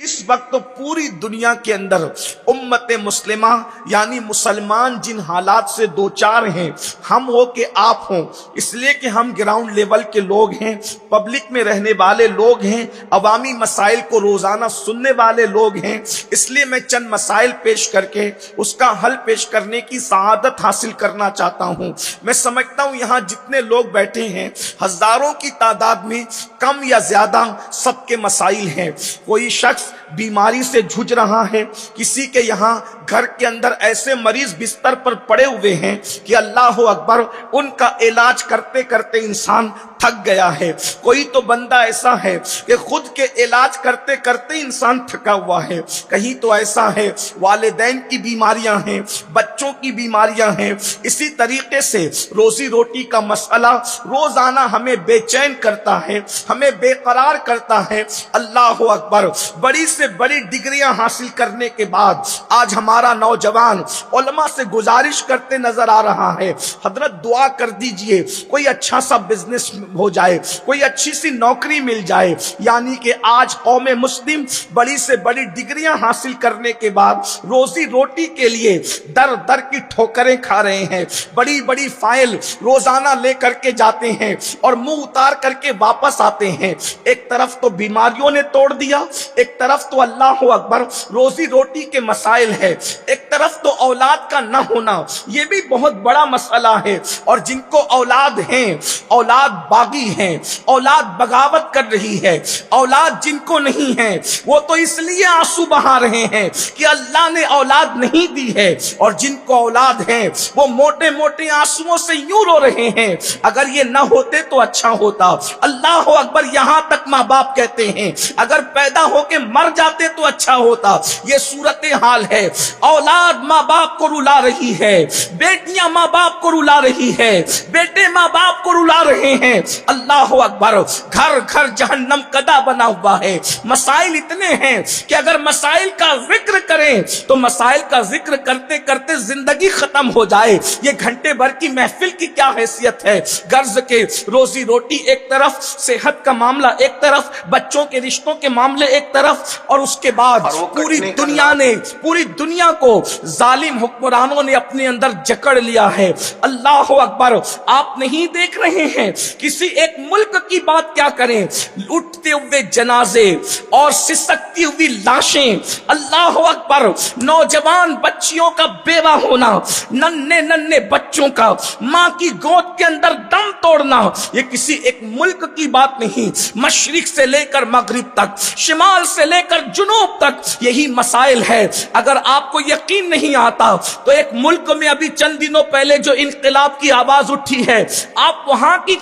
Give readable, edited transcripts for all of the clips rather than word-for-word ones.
اس وقت پوری دنیا کے اندر امت مسلمہ یعنی مسلمان جن حالات سے دوچار ہیں، ہم ہو کہ آپ ہوں، اس لیے کہ ہم گراؤنڈ لیول کے لوگ ہیں، پبلک میں رہنے والے لوگ ہیں، عوامی مسائل کو روزانہ سننے والے لوگ ہیں، اس لیے میں چند مسائل پیش کر کے اس کا حل پیش کرنے کی سعادت حاصل کرنا چاہتا ہوں۔ میں سمجھتا ہوں یہاں جتنے لوگ بیٹھے ہیں ہزاروں کی تعداد میں کم یا زیادہ سب کے مسائل ہیں۔ کوئی شخص بیماری سے جھج رہا ہے، کسی کے یہاں گھر کے اندر ایسے مریض بستر پر پڑے ہوئے ہیں کہ اللہ اکبر ان کا علاج کرتے کرتے انسان تھک گیا ہے۔ کوئی تو بندہ ایسا ہے کہ خود کے علاج کرتے کرتے انسان تھکا ہوا ہے، کہیں تو ایسا ہے والدین کی بیماریاں ہیں، بچوں کی بیماریاں ہیں۔ اسی طریقے سے روزی روٹی کا مسئلہ روزانہ ہمیں بے چین کرتا ہے، ہمیں بے قرار کرتا ہے۔ اللہ اکبر، بڑی سے بڑی ڈگریاں حاصل کرنے کے بعد آج ہمارا نوجوان علماء سے گزارش کرتے نظر آ رہا ہے، حضرت دعا کر دیجئے کوئی اچھا سا بزنس ہو جائے، کوئی اچھی سی نوکری مل جائے۔ یعنی کہ آج قوم مسلم بڑی سے بڑی ڈگریاں حاصل کرنے کے بعد روزی روٹی کے لیے در در کی ٹھوکریں کھا رہے ہیں، بڑی بڑی فائل روزانہ لے کر کے جاتے ہیں اور منہ اتار کر کے واپس آتے ہیں۔ ایک طرف تو بیماریوں نے توڑ دیا، ایک طرف تو اللہ اکبر روزی روٹی کے مسائل ہے، ایک طرف تو اولاد کا نہ ہونا، یہ بھی بہت بڑا مسئلہ ہے۔ اور جن کو اولاد ہیں، اولاد باغی ہیں، اولاد بغاوت کر رہی ہے، اولاد جن کو نہیں ہے وہ تو اس لیے آنسو بہا رہے ہیں کہ اللہ نے اولاد نہیں دی ہے، اور جن کو اولاد ہے وہ موٹے موٹے آنسوؤں سے یوں رو رہے ہیں اگر یہ نہ ہوتے تو اچھا ہوتا۔ اللہ اکبر، یہاں تک ماں باپ کہتے ہیں اگر پیدا ہو کے مر جاتے تو اچھا ہوتا۔ یہ صورتحال ہے، اولاد ماں باپ کو رلا رہی ہے، بیٹیاں ماں باپ کو رلا رہی ہے، بیٹے ماں باپ کو رلا رہے ہیں۔ اللہ اکبر، گھر گھر جہنم قدا بنا ہوا ہے۔ مسائل اتنے ہیں کہ اگر مسائل کا ذکر کریں تو مسائل کا ذکر کرتے کرتے زندگی ختم ہو جائے۔ یہ گھنٹے بھر کی محفل کی کیا حیثیت ہے؟ غرض کے روزی روٹی ایک طرف، صحت کا معاملہ ایک طرف، بچوں کے رشتوں کے معاملے ایک طرف، اور اس کے بعد پوری دنیا کو ظالم حکمرانوں نے اپنے اندر جکڑ لیا ہے۔ اللہ اکبر، آپ نہیں دیکھ رہے ہیں کسی ایک ملک کی بات کیا کریں، اٹھتے ہوئے جنازے اور سسکتی ہوئی لاشیں، اللہ اکبر، نوجوان بچیوں کا بیوہ ہونا، ننھے ننھے بچوں کا ماں کی گود کے اندر دم توڑنا، یہ کسی ایک ملک کی بات نہیں۔ مشرق سے لے کر مغرب تک، شمال سے لے کر جنوب تک یہی مسائل ہے۔ اگر آپ کو یقین نہیں آتا تو ایک ملک میں ابھی چند دنوں پہلے جو انقلاب کی آواز اٹھی ہے، آپ وہاں کی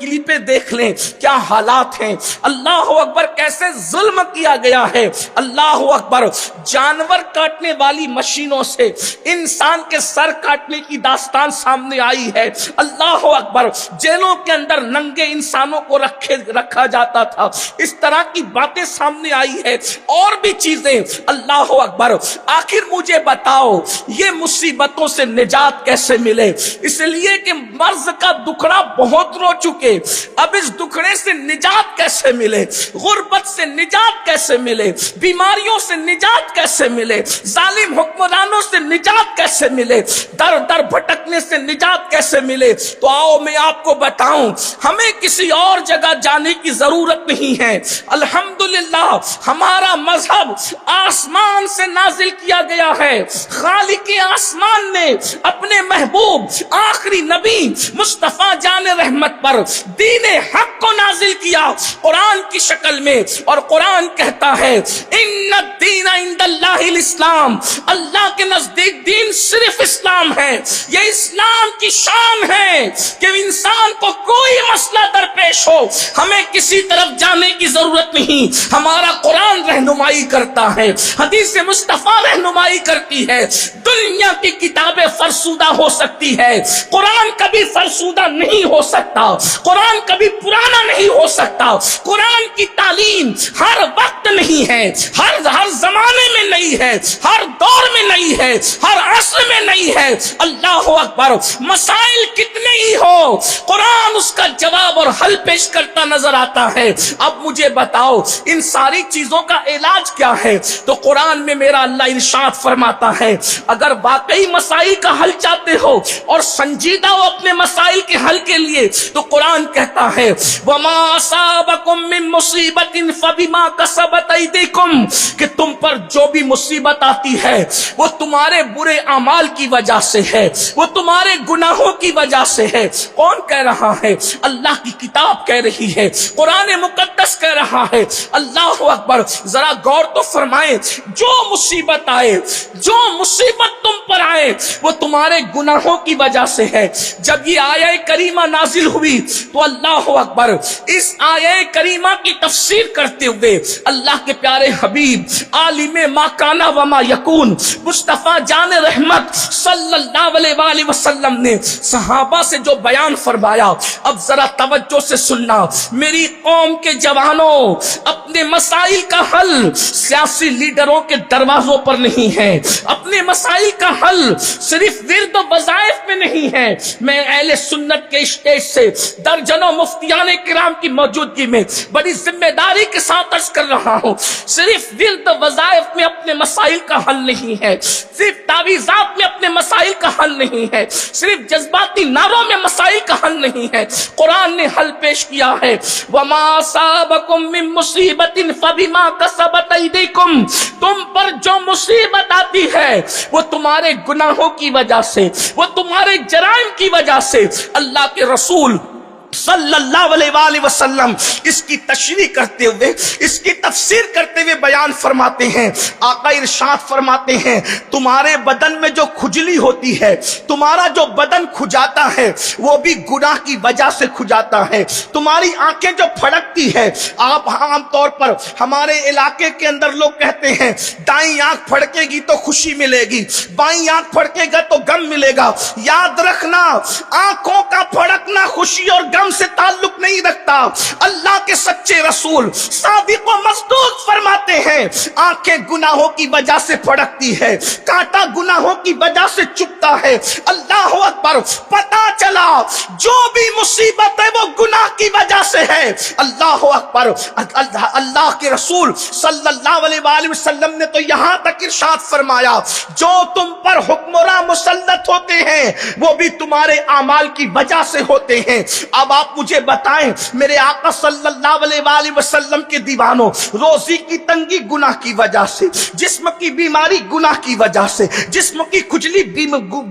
کلپیں دیکھ لیں، کیا حالات ہیں۔ اللہ اکبر، کیسے ظلم کیا گیا ہے۔ اللہ اکبر، جانور کاٹنے والی مشینوں سے انسان کے سر کاٹنے کی داستان سامنے آئی ہے۔ اللہ اکبر، جیلوں کے اندر ننگے انسانوں کو رکھا جاتا تھا، اس طرح کی باتیں سامنے آئی ہے، اور بھی چیزیں۔ اللہ اکبر، آخر مجھے بتاؤ یہ مصیبتوں سے نجات کیسے ملے؟ اس لیے کہ مرض کا دکھڑا بہت رو چکے، اب اس دکھڑے سے نجات کیسے ملے؟ غربت سے نجات کیسے ملے؟ بیماریوں سے نجات کیسے ملے؟ ظالم حکمرانوں سے نجات کیسے ملے؟ در در بھٹکنے سے نجات کیسے ملے؟ تو آؤ میں آپ کو بتاؤں، ہمیں کسی اور جگہ جانے کی ضرورت نہیں ہے۔ الحمدللہ ہمارا مذہب آسمان سے نازل کیا گیا ہے۔ خالق آسمان نے اپنے محبوب آخری نبی مصطفیٰ جان رحمت پر دین حق کو نازل کیا قرآن کی شکل میں، اور قرآن کہتا ہے ان الدین عند اللہ الاسلام، اللہ کے نزدیک دین صرف اسلام ہے۔ یہ اسلام کی شان ہے کہ انسان کو کوئی مسئلہ درپیش ہو ہمیں کسی طرف جانے کی ضرورت نہیں، ہمارا قرآن رہنمائی کرتا ہے، حدیث مصطفیٰ رہنمائی کرتی ہے۔ دنیا کی کتابیں فرسودہ ہو سکتی ہے، قرآن کبھی فرسودہ نہیں ہو سکتا، قرآن کبھی پرانا نہیں ہو سکتا۔ قرآن کی تعلیم ہر وقت نہیں ہے، ہر زمانے میں نہیں ہے، ہر دور میں نہیں ہے، ہر عصر میں نہیں ہے۔ اللہ اکبر، مسائل کتنے ہی ہو قرآن اس کا جواب اور حل پیش کرتا نظر آتا ہے۔ اب مجھے بتاؤ ان ساری چیزوں کا علاج علاج کیا ہے؟ تو قرآن میں میرا اللہ ارشاد فرماتا ہے اگر واقعی مسائل کا حل چاہتے ہو اور سنجیدہ ہو اپنے مسائل کے حل کے لیے تو قرآن کہتا ہے وما اصابکم من مصیبت فبما کسبت ایدیکم، کہ تم پر جو بھی مصیبت آتی ہے وہ تمہارے برے اعمال کی وجہ سے ہے، وہ تمہارے گناہوں کی وجہ سے ہے۔ کون کہہ رہا ہے؟ اللہ کی کتاب کہہ رہی ہے، قرآن مقدس کہہ رہا ہے۔ اللہ اکبر، ذرا غور تو فرمائیں، جو مصیبت آئے، جو مصیبت تم پر آئے وہ تمہارے گناہوں کی وجہ سے ہے۔ جب یہ آیہ کریمہ نازل ہوئی تو اللہ اکبر، اس آیہ کریمہ کی تفسیر کرتے ہوئے اللہ کے پیارے حبیب عالم ما کانا وما یکون مصطفیٰ جان رحمت صلی اللہ علیہ وآلہ وسلم نے صحابہ سے جو بیان فرمایا، اب ذرا توجہ سے سننا۔ میری قوم کے جوانوں، اپنے مسائل کا حل سیاسی لیڈروں کے دروازوں پر نہیں ہے، اپنے مسائل کا حل صرف ورد و وظائف میں نہیں ہے۔ میں اہل سنت کے اسٹیج سے درجنوں مفتیان کرام کی موجودگی میں بڑی ذمہ داری کے ساتھ عرض کر رہا ہوں، صرف ورد و وظائف میں اپنے مسائل کا حل نہیں ہے، صرف تعویذات میں اپنے مسائل کا حل نہیں ہے، صرف جذباتی نعروں میں مسائل کا حل نہیں ہے۔ قرآن نے حل پیش کیا ہے وما اصابکم من مصیبت فبما کسبت ایدیکم، تم پر جو مصیبت آتی ہے وہ تمہارے گناہوں کی وجہ سے، وہ تمہارے جرائم کی وجہ سے۔ اللہ کے رسول صلی اللہ علیہ وآلہ وسلم اس کی تشریح کرتے ہوئے، اس کی تفسیر کرتے ہوئے بیان فرماتے ہیں، آقا ارشاد فرماتے ہیں تمہارے بدن میں جو کھجلی ہوتی ہے، تمہارا جو بدن کھجاتا ہے وہ بھی گناہ کی وجہ سے کھجاتا ہے۔ تمہاری آنکھیں جو پھڑکتی ہے، آپ عام طور پر ہمارے علاقے کے اندر لوگ کہتے ہیں دائیں آنکھ پھڑکے گی تو خوشی ملے گی، بائیں آنکھ پھڑکے گا تو غم ملے گا۔ یاد رکھنا، آنکھوں کا پھڑکنا خوشی اور غم سے تعلق نہیں رکھتا۔ اللہ کے سچے رسول صادق و مصدوق فرماتے ہیں آنکھیں گناہوں کی وجہ سے پھڑکتی ہے، کانٹا گناہوں کی وجہ سے چپتا ہے۔ اللہ اکبر، پتہ چلا جو بھی مصیبت ہے وہ گناہ کی وجہ سے ہے۔ اللہ اکبر، اللہ کے رسول صلی اللہ علیہ وآلہ وسلم نے تو یہاں تک ارشاد فرمایا جو تم پر حکمراں مسلط ہوتے ہیں وہ بھی تمہارے اعمال کی وجہ سے ہوتے ہیں۔ اب آپ مجھے بتائیں میرے آقا صلی اللہ علیہ وآلہ وسلم کے دیوانوں، روزی کی تنگی گناہ کی وجہ سے، جسم کی بیماری گناہ کی وجہ سے، جسم کی کھجلی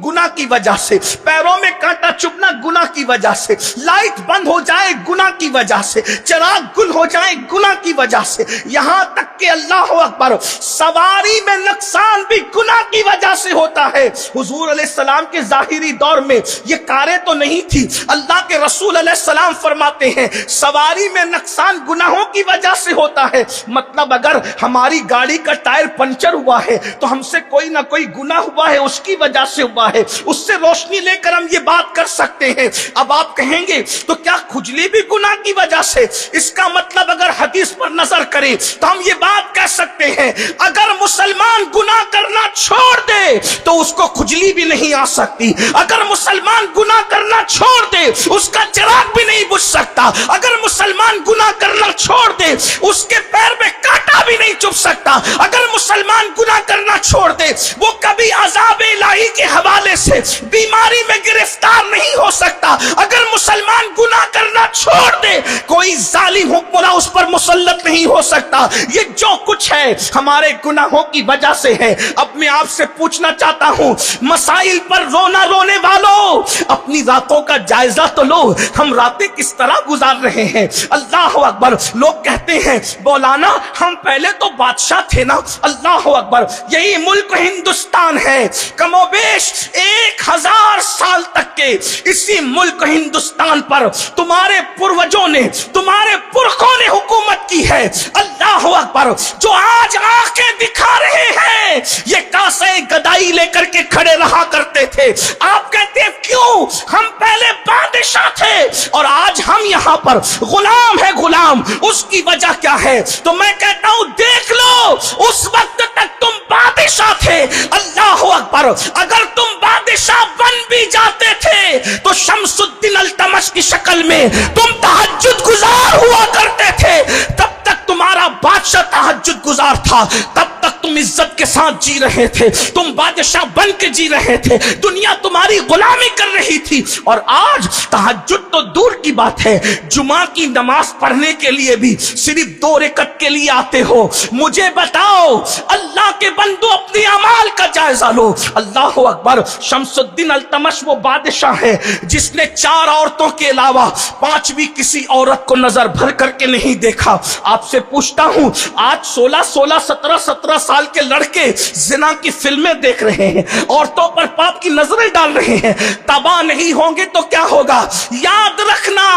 گناہ کی وجہ سے، پیروں میں کانٹا چبھنا گناہ کی وجہ سے، لائٹ بند ہو جائے گناہ کی وجہ سے، چراغ گل ہو جائے گناہ کی وجہ سے، یہاں تک کہ اللہ اکبر سواری میں نقصان بھی گناہ کی وجہ سے ہوتا ہے۔ حضور علیہ السلام کے ظاہری دور میں یہ کاریں تو نہیں تھی، اللہ کے رسول علیہ السلام فرماتے ہیں سواری میں نقصان گناہوں کی وجہ سے ہوتا ہے۔ مطلب اگر ہماری گاڑی کا ٹائر پنچر ہوا ہے تو ہم سے کوئی نہ کوئی گناہ ہوا ہے، اس کی وجہ سے ہوا ہے، اس سے روشنی لے کر ہم یہ بات کر سکتے ہیں۔ اب آپ کہیں گے تو کیا کھجلی بھی گناہ کی وجہ سے؟ اس کا مطلب اگر حدیث پر نظر کریں تو ہم یہ بات کہہ سکتے ہیں اگر مسلمان گناہ کرنا چھوڑ دے تو اس کو کھجلی بھی نہیں آ سکتی، اگر مسلمان گناہ کرنا چھوڑ دے اس کا چراغ بھی نہیں بجھ سکتا، اگر مسلمان گناہ کرنا چھوڑ دے اس کے پیر میں کانٹا بھی نہیں چبھ سکتا، اگر مسلمان گناہ کرنا چھوڑ دے وہ کبھی عذاب الہی کے حوالے سے بیماری میں گرفتار نہیں ہو سکتا، اگر مسلمان گناہ کرنا چھوڑ دے کوئی ظالم حکمراں اس پر مسلط نہیں ہو سکتا۔ یہ جو کچھ ہے ہمارے گناہوں کی وجہ سے ہے۔ اب میں آپ سے پوچھنا چاہتا ہوں مسائل پر رونا رونے والوں اپنی راتوں کا جائزہ تو لو، ہم راتیں کس طرح گزار رہے ہیں؟ اللہ اکبر، لوگ کہتے ہیں مولانا ہم پہلے تو بادشاہ تھے نا۔ اللہ اکبر، یہی ملک ہندوستان ہے، کم و بیش 1000 سال تک کے اسی ملک ہندوستان پر تمہارے پروجوں نے، تمہارے پرخوں نے حکومت کی ہے۔ اللہ اکبر، جو آج آنکھیں دکھا رہے ہیں یہ کاسے گدائی لے کر کے کھڑے رہا کرتے تھے۔ آپ کہتے ہیں کیوں؟ ہم پہلے بادشاہ تھے اور آج ہم یہاں پر غلام ہے۔ غلام اس کی وجہ کیا ہے؟ تو میں کہتا ہوں دیکھ لو اس وقت تک تم بادشاہ تھے۔ اللہ اکبر، اگر تم بادشاہ بن بھی جاتے تھے تو شمس الدین التمش کی شکل میں تم تہجد گزار ہوا کرتے تھے، تب تک تمہارا بادشاہ تہجد گزار تھا تب تک تم عزت کے ساتھ جی رہے تھے، تم بادشاہ بن کے جی رہے تھے، دنیا تمہاری غلامی کر رہی تھی، اور آج تہجد تو دور کی بات ہے، جمعہ کی نماز پڑھنے کے لیے بھی صرف 2 رکعت کے لیے آتے ہو۔ مجھے بتاؤ اللہ کے بندو اپنی اعمال کا جائزہ لو۔ اللہ اکبر۔ شمس الدین التمش وہ بادشاہ ہے جس نے 4 عورتوں کے علاوہ 5ویں کسی عورت کو نظر بھر کر کے نہیں دیکھا۔ آپ سے پوچھتا ہوں آج 16 17 سال کے لڑکے زنا کی فلمیں دیکھ رہے ہیں، عورتوں پر پاپ کی نظریں ڈال رہے ہیں، تباہ نہیں ہوں گے تو کیا ہوگا؟ یاد رکھنا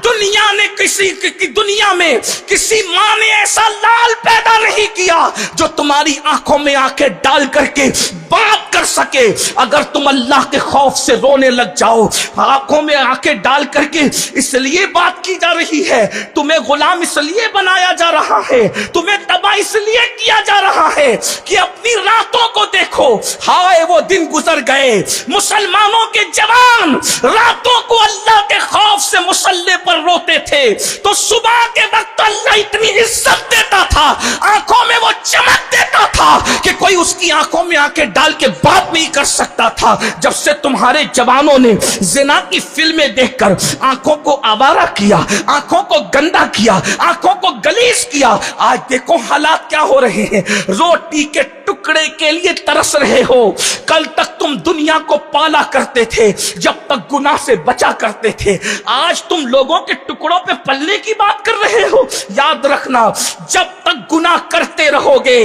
دنیا میں کسی ماں نے ایسا لال پیدا نہیں کیا جو تمہاری آنکھوں میں آنکھیں ڈال کر کے بات کر سکے۔ اگر تم اللہ کے خوف سے رونے لگ جاؤ، آنکھوں میں آنکھیں ڈال کر کے اس لیے بات کی جا رہی ہے، تمہیں غلام اس لیے بنایا جا رہا ہے، تمہیں تباہ اس لیے کیا جا رہا ہے کہ اپنی راتوں کو دیکھو۔ ہائے وہ دن گزر گئے مسلمانوں کے جوان راتوں کو اللہ کے خوف سے مسلح پر روتے تھے تو صبح کے وقت اللہ اتنی عزت دیتا تھا، آنکھوں میں وہ چمک دیتا تھا کہ کوئی اس کی آنکھوں میں آنکھیں ڈال کے بات نہیں کر سکتا تھا۔ جب سے تمہارے جوانوں نے زنا کی فلمیں دیکھ کر آنکھوں کو آوارہ کیا، آنکھوں کو گندا کیا، آنکھوں کو گلیز کیا، آج دیکھو حالات کیا ہو رہے ہیں۔ روٹی کے ٹکڑے کے لیے ترس رہے ہو۔ کل تک تم دنیا کو پالا کرتے تھے جب تک گناہ سے بچا کرتے تھے، آج تم لوگوں کے ٹکڑوں پہ پلنے کی بات کر رہے ہو۔ یاد رکھنا جب تک گناہ کرتے رہو گے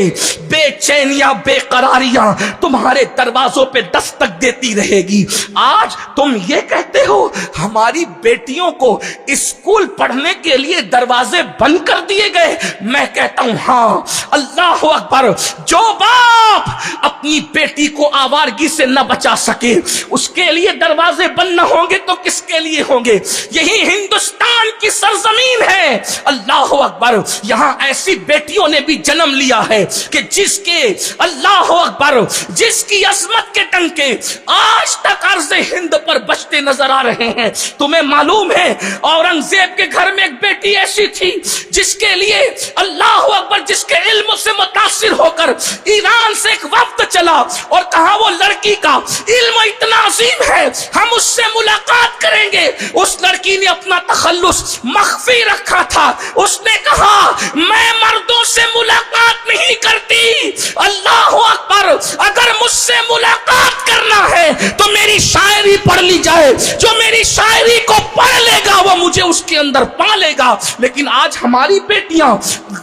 بے چینیاں بے قراریاں تمہارے دروازوں پہ دستک دیتی رہے گی۔ آج تم یہ کہتے ہو ہماری بیٹیوں کو اسکول پڑھنے کے لیے دروازے بند کر دیے گئے، میں کہتا ہوں ہاں اللہ اکبر۔ جو باپ اپنی بیٹی کو آوارگی سے نہ بچا سکے اس کے لیے دروازے بند نہ ہوں گے تو کس کے لیے ہوں گے؟ یہی ہندوستان کی سرزمین ہے، اللہ اکبر۔ یہاں ایسی بیٹیوں نے بھی جنم لیا ہے کہ جس کے اللہ اکبر جس کی عظمت کے ٹنکے آج تک عرض ہند پر بجتے نظر آ رہے ہیں۔ تمہیں معلوم ہے اورنگزیب کے گھر میں ایک بیٹی ایسی تھی جس کے لیے اللہ اکبر جس کے علم سے متاثر ہو کر ایران سے ایک وفد چلا اور کہا وہ لڑکی کا علم اتنا عظیم ہے ہم اس سے ملاقات کریں گے۔ اس لڑکی نے اپنا تخلص مخفی رکھا تھا، اس نے کہا میں مردوں سے ملاقات نہیں کرتی، اللہ اکبر اگر مجھ سے ملاقات کرنا ہے تو میری شاعری پڑھ لی جائے، جو میری شاعری کو پڑھ لے گا وہ مجھے اس کے اندر پا لے گا۔ لیکن آج ہماری بیٹیاں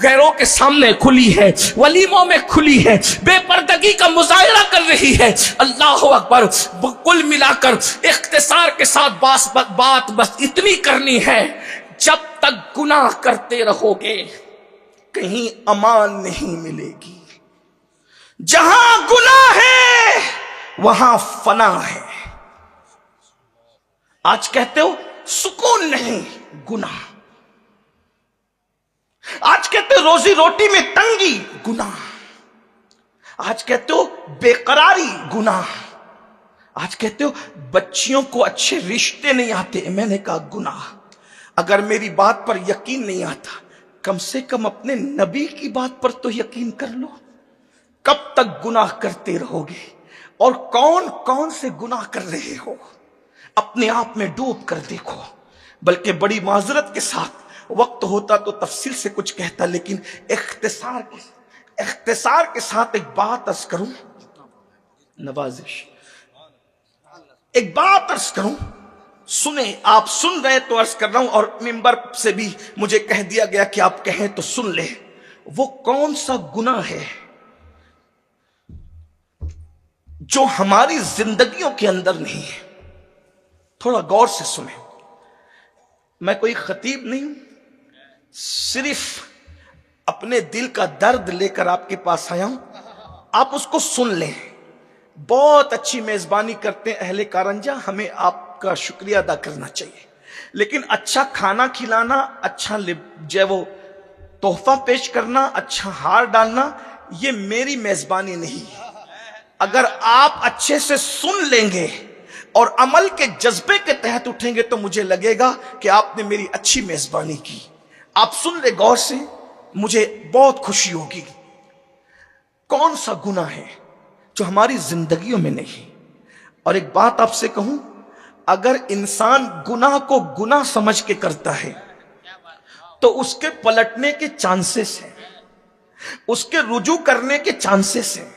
غیروں کے سامنے کھلی ہے، ولیموں میں کھلی ہے، بے پردگی کا مظاہرہ کر رہی ہے، اللہ اکبر۔ کل ملا کر اختصار کے ساتھ بات بس اتنی کرنی ہے، جب تک گناہ کرتے رہو گے کہیں امان نہیں ملے گی۔ جہاں گناہ ہے وہاں فنا ہے۔ آج کہتے ہو سکون نہیں، گناہ۔ آج کہتے ہو روزی روٹی میں تنگی، گناہ۔ آج کہتے ہو بے قراری، گناہ۔ آج کہتے ہو بچیوں کو اچھے رشتے نہیں آتے، میں نے کہا گناہ۔ اگر میری بات پر یقین نہیں آتا کم سے کم اپنے نبی کی بات پر تو یقین کر لو۔ کب تک گناہ کرتے رہو گے؟ اور کون کون سے گناہ کر رہے ہو؟ اپنے آپ میں ڈوب کر دیکھو۔ بلکہ بڑی معذرت کے ساتھ، وقت ہوتا تو تفصیل سے کچھ کہتا، لیکن اختصار کے ساتھ ایک بات عرض کروں، نوازش ایک بات عرض کروں، سنیں۔ آپ سن رہے تو عرض کر رہا ہوں، اور ممبر سے بھی مجھے کہہ دیا گیا کہ آپ کہیں تو سن لیں۔ وہ کون سا گناہ ہے جو ہماری زندگیوں کے اندر نہیں ہے؟ تھوڑا غور سے سنیں۔ میں کوئی خطیب نہیں ہوں، صرف اپنے دل کا درد لے کر آپ کے پاس آیا ہوں، آپ اس کو سن لیں۔ بہت اچھی میزبانی کرتے ہیں اہل کارنجہ، ہمیں آپ کا شکریہ ادا کرنا چاہیے، لیکن اچھا کھانا کھلانا، اچھا جو وہ تحفہ پیش کرنا، اچھا ہار ڈالنا، یہ میری میزبانی نہیں ہے۔ اگر آپ اچھے سے سن لیں گے اور عمل کے جذبے کے تحت اٹھیں گے تو مجھے لگے گا کہ آپ نے میری اچھی میزبانی کی۔ آپ سن لیں غور سے، مجھے بہت خوشی ہوگی. کون سا گناہ ہے جو ہماری زندگیوں میں نہیں؟ اور ایک بات آپ سے کہوں، اگر انسان گناہ کو گناہ سمجھ کے کرتا ہے تو اس کے پلٹنے کے چانسز ہیں، اس کے رجوع کرنے کے چانسز ہیں.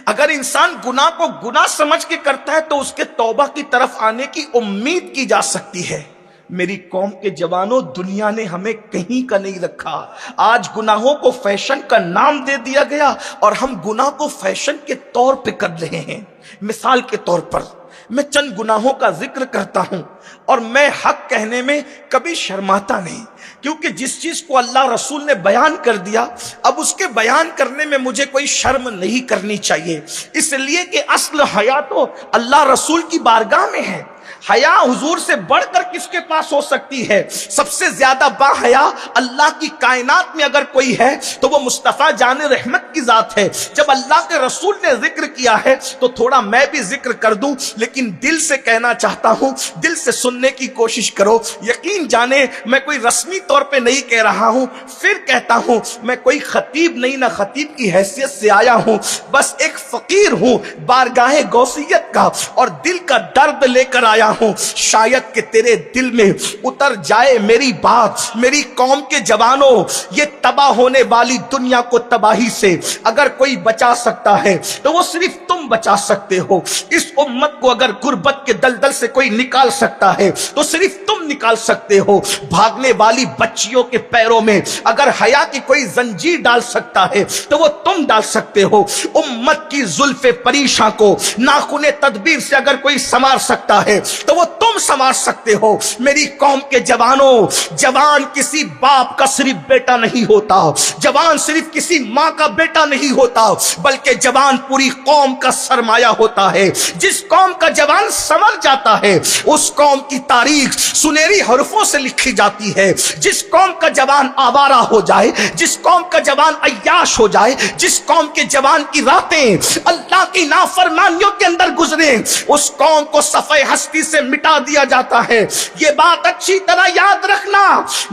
اگر انسان گناہ کو گناہ سمجھ کے کرتا ہے تو اس کے توبہ کی طرف آنے کی امید کی جا سکتی ہے. میری قوم کے جوانوں، دنیا نے ہمیں کہیں کا نہیں رکھا. آج گناہوں کو فیشن کا نام دے دیا گیا اور ہم گناہ کو فیشن کے طور پہ کر رہے ہیں. مثال کے طور پر میں چند گناہوں کا ذکر کرتا ہوں اور میں حق کہنے میں کبھی شرماتا نہیں، کیونکہ جس چیز کو اللہ رسول نے بیان کر دیا اب اس کے بیان کرنے میں مجھے کوئی شرم نہیں کرنی چاہیے، اس لیے کہ اصل حیا تو اللہ رسول کی بارگاہ میں ہے. حیا حضور سے بڑھ کر کس کے پاس ہو سکتی ہے؟ سب سے زیادہ با حیا اللہ کی کائنات میں اگر کوئی ہے تو وہ مصطفیٰ جان رحمت کی ذات ہے. جب اللہ کے رسول نے ذکر کیا ہے تو تھوڑا میں بھی ذکر کر دوں، لیکن دل سے کہنا چاہتا ہوں، دل سے سننے کی کوشش کرو. یقین جانے میں کوئی رسمی طور پہ نہیں کہہ رہا ہوں، پھر کہتا ہوں میں کوئی خطیب نہیں، نہ خطیب کی حیثیت سے آیا ہوں، بس ایک فقیر ہوں بارگاہ غوثیت کا اور دل کا درد لے کر آیا ہوں. شاید کہ تیرے دل میں اتر جائے میری بات. میری قوم کے جوانوں، یہ تباہ ہونے والی دنیا کو تباہی سے اگر کوئی بچا سکتا ہے تو وہ صرف تم بچا سکتے ہو. اس امت کو اگر غربت کے دلدل سے کوئی نکال سکتا ہے تو صرف تم نکال سکتے ہو. بھاگنے والی بچیوں کے پیروں میں اگر حیا کی کوئی زنجیر ڈال سکتا ہے تو وہ تم ڈال سکتے ہو. امت کی زلف پریشاں کو ناخن تدبیر سے اگر کوئی سنوار سکتا ہے تو وہ تم سنوار سکتے ہو. میری قوم کے جوانوں، جوان کسی باپ کا صرف بیٹا نہیں ہوتا، جوان صرف کسی ماں کا بیٹا نہیں ہوتا، بلکہ جوان پوری قوم کا سرمایہ ہوتا ہے. جس قوم کا جوان سنور جاتا ہے اس قوم کی تاریخ سنہری حرفوں سے لکھی جاتی ہے. جس قوم کا جوان آوارہ ہو جائے، جس قوم کا جوان عیاش ہو جائے، جس قوم کے جوان کی راتیں اللہ کی نافرمانیوں کے اندر گزرے، اس قوم کو صفحہ ہستی سے مٹا دیا جاتا ہے. یہ بات اچھی طرح یاد رکھنا.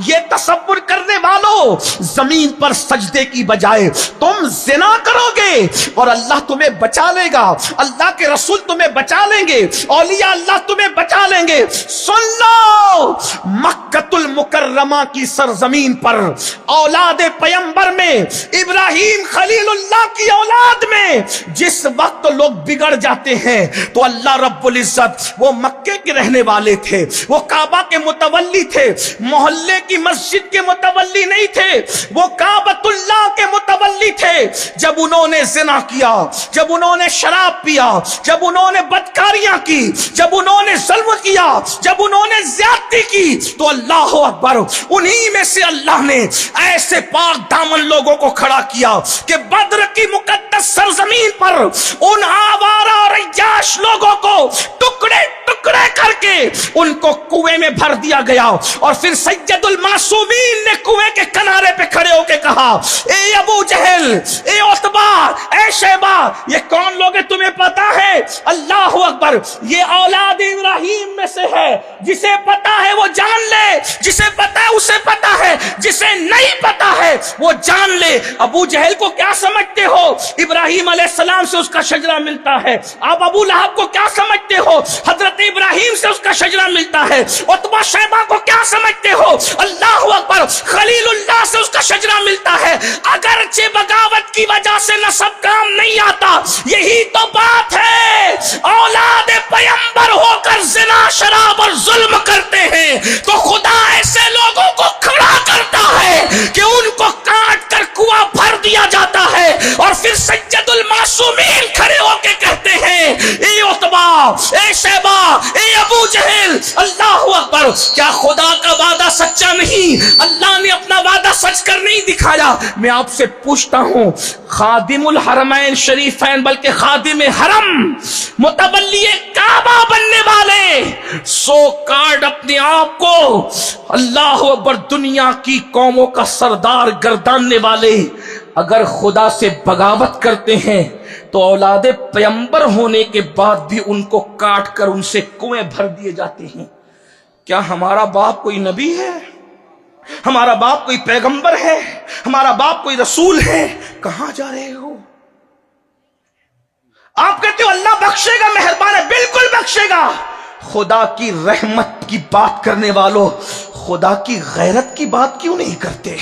یہ تصور کرنے والوں، زمین پر سجدے کی بجائے تم زنا کرو گے اور اللہ تمہیں بچا لے گا، اللہ کے رسول تمہیں بچا لیں گے، اولیاء اللہ تمہیں بچا لیں گے. سن لو، مکۃ المکرمہ کی سرزمین پر اولاد پیمبر میں، ابراہیم خلیل اللہ کی اولاد میں جس وقت لوگ بگڑ جاتے ہیں تو اللہ رب العزت، وہ مکے کے رہنے والے تھے، وہ کعبہ کے متولی تھے، محلے کی مسجد کے متولی نہیں تھے، وہ کعبۃ اللہ کے متولی تھے. جب انہوں نے زنا کیا، جب انہوں نے شراب پیا، جب انہوں نے بدکاریاں کی، جب انہوں نے ظلم کیا، جب انہوں نے زیادتی کی تو اللہ اکبر، انہی میں سے اللہ نے ایسے پاک دامن لوگوں کو کھڑا کیا کہ بدر کی مقدس سرزمین پر ان آوارہ اور عیاش لوگوں کو ٹکڑے ٹکڑے کر کے ان کو کنویں میں بھر دیا گیا. اور پھر سید المعصومین نے کنویں کے کنارے پہ کھڑے ہو کے کہا، اے ابو جہل، اے عتبہ، اے شیبہ، یہ کون لوگ ہیں تمہیں پتا ہے؟ اللہ اکبر، یہ اولاد ابراہیم میں سے ہے. جسے پتا ہے وہ جان لے، جسے پتا ہے اسے پتا ہے، جسے نہیں پتا ہے وہ جان لے. ابو جہل کو کیا سمجھتے ہو؟ ابراہیم علیہ السلام سے اس کا شجرہ ملتا ہے. آپ ابو لہب کو کیا سمجھتے ہو؟ حضرت ابراہیم سے اس کا شجرہ ملتا ہے. عتبہ شیبہ کو کیا سمجھتے ہو؟ اللہ اکبر، خلیل اللہ سے اس کا شجرہ ملتا ہے. اگرچہ بغاوت کی وجہ سے نسب کام نہیں آتا، یہی تو بات ہے. اولاد پیمبر ہو کر زنا، شراب اور ظلم کرتے ہیں تو خدا ایسے لوگوں کو کھڑا کرتا ہے کہ ان کو کاٹ کر کنواں بھر دیا جاتا ہے. اور پھر سید المعصومین کھڑے ہو کے کہتے ہیں، اے عتبہ، اے شیبہ، اے ابو جہل، اللہ اکبر، کیا خدا کا وعدہ سچا نہیں؟ اللہ نے اپنا وعدہ سچ کر نہیں دکھایا. میں آپ سے پوچھتا ہوں، خادم الحرمین شریفین بلکہ خادم حرم، متولی کعبہ بننے والے، سو کارڈ اپنے آپ کو اللہ اکبر دنیا کی قوموں کا سردار گرداننے والے، اگر خدا سے بغاوت کرتے ہیں تو اولاد پیمبر ہونے کے بعد بھی ان کو کاٹ کر ان سے کنویں بھر دیے جاتے ہیں. کیا ہمارا باپ کوئی نبی ہے؟ ہمارا باپ کوئی پیغمبر ہے، ہمارا باپ کوئی رسول ہے، کہاں جا رہے ہو؟ آپ کہتے ہو اللہ بخشے گا، مہربان ہے، بالکل بخشے گا۔ خدا کی رحمت کی بات کرنے والوں خدا کی غیرت کی بات کیوں نہیں کرتے؟